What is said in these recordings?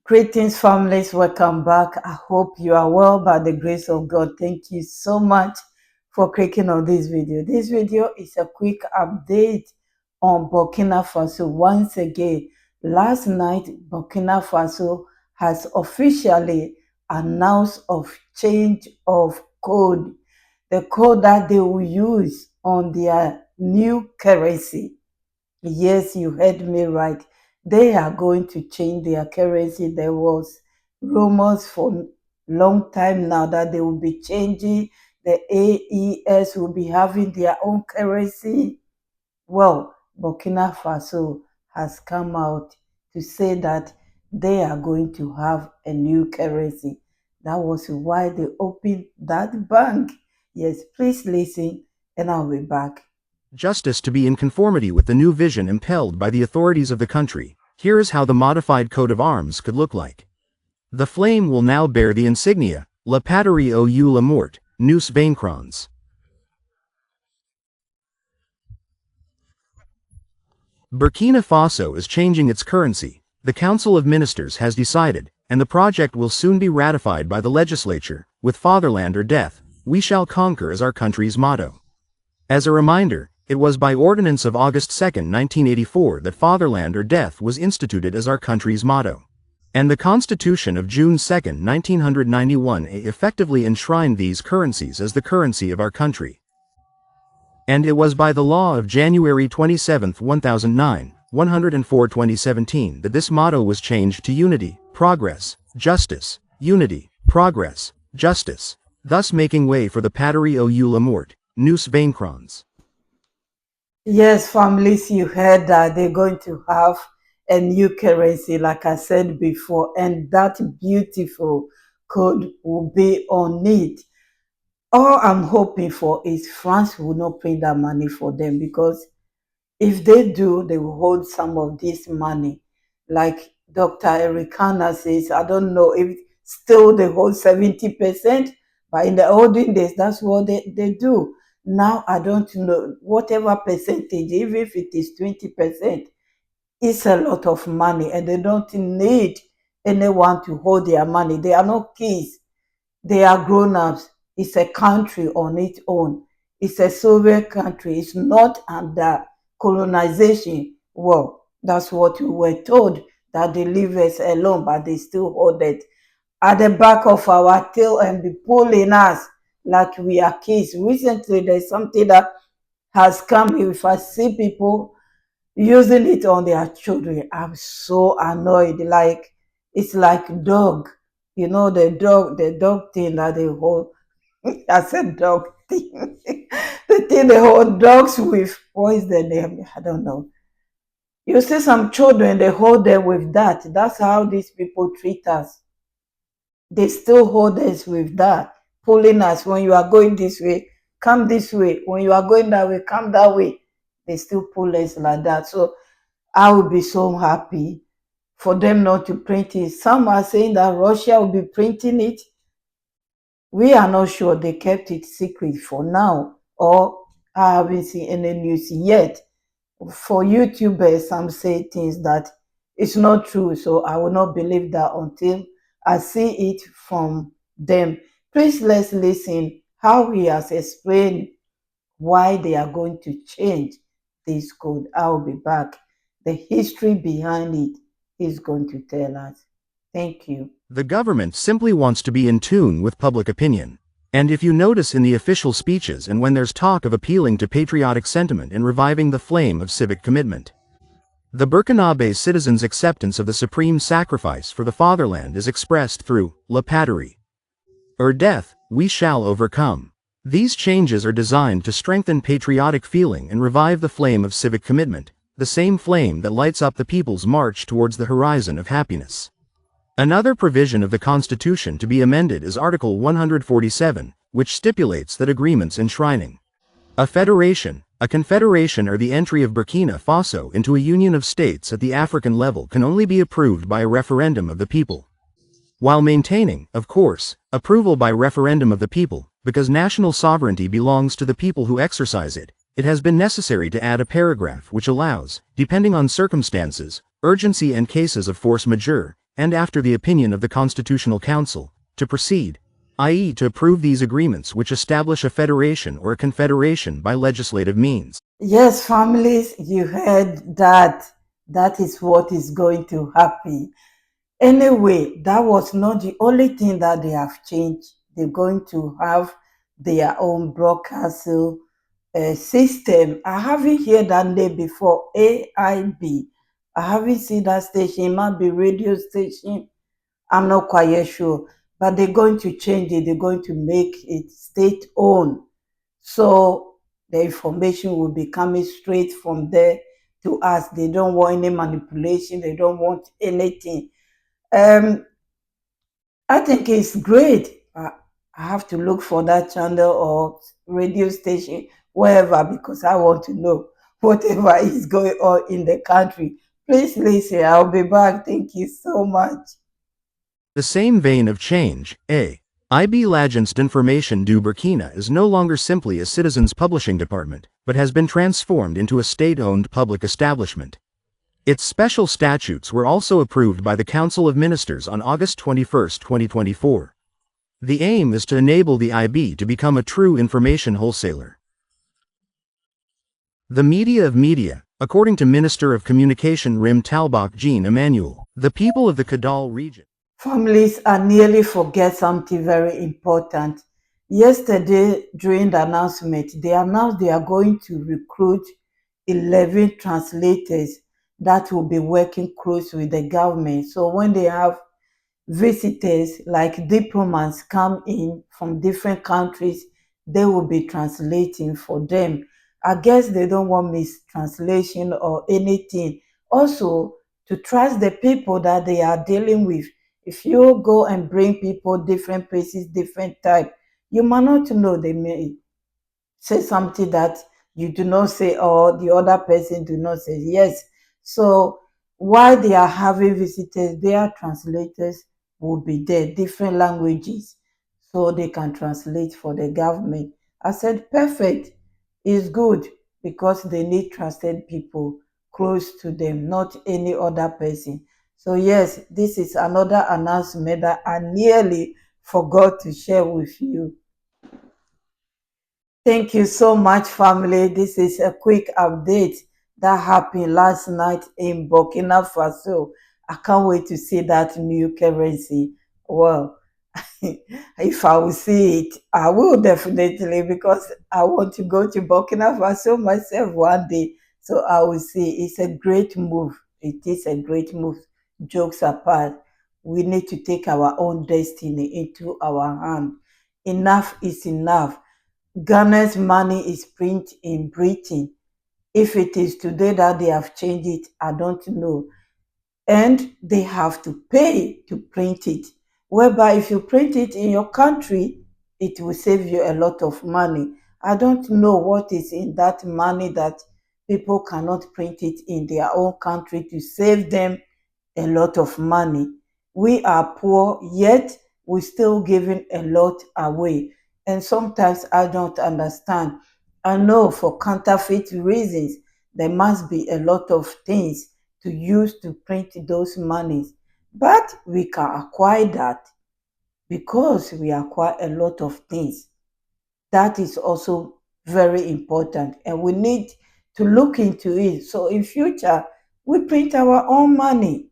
Greetings, families. Welcome back. I hope you are well by the grace of God. Thank you so much for clicking on this video. This video is a quick update on Burkina Faso. Once again, last night, Burkina Faso has officially announced of change of code, the code that they will use on their new currency. Yes, you heard me right. They are going to change their currency. There was rumors for long time now that they will be changing. The AES will be having their own currency. Well, Burkina Faso has come out to say that they are going to have a new currency. That was why they opened that bank. Yes, please listen and I'll be back. Justice to be in conformity with the new vision impelled by the authorities of the country. Here is how the modified coat of arms could look like. The flame will now bear the insignia, La Patrie au la mort, nous vaincrons. Burkina Faso is changing its currency. The Council of Ministers has decided, and the project will soon be ratified by the legislature, with fatherland or death, we shall conquer as our country's motto. As a reminder, it was by Ordinance of August 2, 1984 that fatherland or death was instituted as our country's motto. And the Constitution of June 2, 1991 effectively enshrined these currencies as the currency of our country. And it was by the law of January 27, 1009, 104/2017 that this motto was changed to unity, progress, justice, unity, progress, justice, thus making way for the Patrie au la mort, nous vaincrons. Yes, families, you heard that they're going to have a new currency, like I said before, and that beautiful code will be on it. All I'm hoping for is France will not print that money for them, because if they do, they will hold some of this money. Like Dr. Ericana says, I don't know if still they hold 70%, but in the olden days, that's what they do. Now, I don't know, whatever percentage, even if it is 20%, it's a lot of money, and they don't need anyone to hold their money. They are not kids. They are grown-ups. It's a country on its own. It's a Soviet country. It's not under colonization. Well, that's what we were told, that they leave us alone, but they still hold it at the back of our tail and be pulling us like we are kids. Recently, there's something that has come. If I see people using it on their children, I'm so annoyed. Like, it's like dog. You know, the dog thing that they hold. I said dog thing. The thing they hold dogs with. What is the name? I don't know. You see some children, they hold them with that. That's how these people treat us. They still hold us with that, pulling us. When you are going this way, come this way. When you are going that way, come that way. They still pull us like that. So I would be so happy for them not to print it. Some are saying that Russia will be printing it. We are not sure. They kept it secret for now, or I haven't seen any news yet. For YouTubers, some say things that it's not true, so I will not believe that until I see it from them. Please, let's listen how he has explained why they are going to change this code. I'll be back. The history behind it is going to tell us. Thank you. The government simply wants to be in tune with public opinion. And if you notice in the official speeches and when there's talk of appealing to patriotic sentiment and reviving the flame of civic commitment, the Burkinabe citizens' acceptance of the supreme sacrifice for the fatherland is expressed through La Patrie or death, we shall overcome. These changes are designed to strengthen patriotic feeling and revive the flame of civic commitment, the same flame that lights up the people's march towards the horizon of happiness. Another provision of the Constitution to be amended is Article 147, which stipulates that agreements enshrining a federation, a confederation, or the entry of Burkina Faso into a union of states at the African level can only be approved by a referendum of the people. While maintaining, of course, approval by referendum of the people, because national sovereignty belongs to the people who exercise it, it has been necessary to add a paragraph which allows, depending on circumstances, urgency and cases of force majeure, and after the opinion of the Constitutional Council, to proceed, i.e. to approve these agreements which establish a federation or a confederation by legislative means. Yes, families, you heard that. That is what is going to happen. Anyway, that was not the only thing that they have changed. They're going to have their own broadcast system. I haven't heard that name before, AIB. I haven't seen that station. It might be radio station. I'm not quite sure. But they're going to change it. They're going to make it state-owned. So the information will be coming straight from there to us. They don't want any manipulation. They don't want anything. Um, I think it's great. I have to look for that channel or radio station, wherever, because I want to know whatever is going on in the country. Please listen. I'll be back. Thank you so much. The same vein of change, IB l'Agence d'Information du Burkina is no longer simply a citizens' publishing department, but has been transformed into a state-owned public establishment. Its special statutes were also approved by the Council of Ministers on August 21, 2024. The aim is to enable the IB to become a true information wholesaler. The media of media, according to Minister of Communication Rim Talbot Jean Emmanuel, the people of the Kidal region. Families are nearly forget something very important. Yesterday, during the announcement, they announced they are going to recruit 11 translators that will be working close with the government. So when they have visitors like diplomats come in from different countries, they will be translating for them. I guess they don't want mistranslation or anything. Also, to trust the people that they are dealing with. If you go and bring people different places, different type, you might not know. They may say something that you do not say, or the other person do not say. Yes. So while they are having visitors, their translators will be there, different languages, so they can translate for the government. I said, perfect. It's good, because they need trusted people close to them, not any other person. So yes, this is another announcement that I nearly forgot to share with you. Thank you so much, family. This is a quick update that happened last night in Burkina Faso. I can't wait to see that new currency. Well, if I will see it, I will definitely, because I want to go to Burkina Faso myself one day. So I will see. It's a great move. It is a great move. Jokes apart, we need to take our own destiny into our hand. Enough is enough. Ghana's money is printed in Britain. If it is today that they have changed it, I don't know. And they have to pay to print it. Whereby if you print it in your country, it will save you a lot of money. I don't know what is in that money that people cannot print it in their own country to save them a lot of money. We are poor, yet we're still giving a lot away. And sometimes I don't understand. I know for counterfeit reasons, there must be a lot of things to use to print those monies. But we can acquire that because we acquire a lot of things. That is also very important, and we need to look into it. So in future, we print our own money.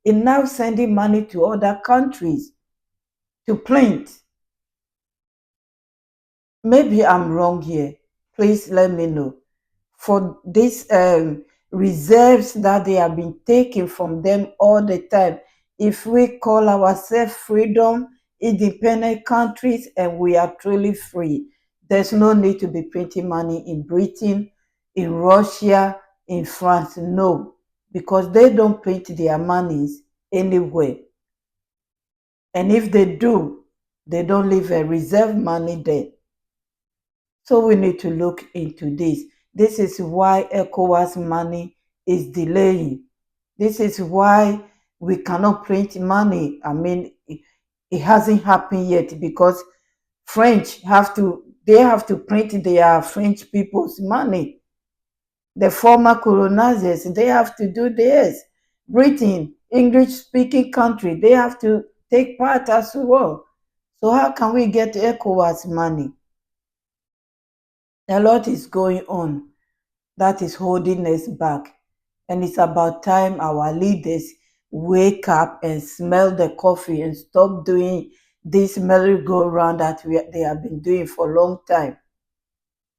Enough sending money to other countries to print. Maybe I'm wrong here. Please let me know. For these reserves that they have been taking from them all the time, if we call ourselves freedom, independent countries, and we are truly free, there's no need to be printing money in Britain, in Russia, in France. No, because they don't print their monies anywhere. And if they do, they don't leave a reserve money there. So we need to look into this. This is why ECOWAS money is delaying. This is why we cannot print money. I mean, it hasn't happened yet because they have to print their French people's money. The former colonizers, they have to do theirs. Britain English speaking country, they have to take part as well. So how can we get ECOWAS money? A lot is going on that is holding us back. And it's about time our leaders wake up and smell the coffee and stop doing this merry-go-round that they have been doing for a long time.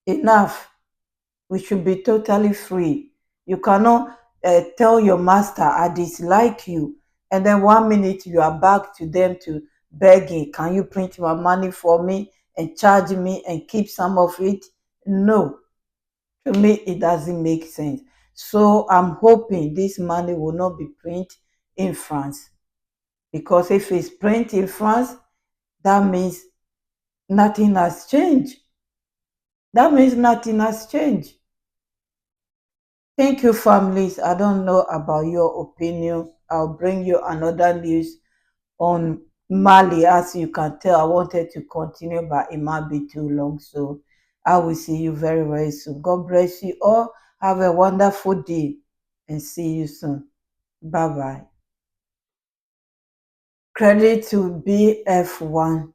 Enough. We should be totally free. You cannot tell your master, I dislike you, and then 1 minute you are back to them to begging, can you print my money for me and charge me and keep some of it? No, to me, it doesn't make sense. So I'm hoping this money will not be printed in France. Because if it's printed in France, that means nothing has changed. That means nothing has changed. Thank you, families. I don't know about your opinion. I'll bring you another news on Mali. As you can tell, I wanted to continue, but it might be too long. So I will see you very, very soon. God bless you all. Have a wonderful day and see you soon. Bye bye. Credit to BF1.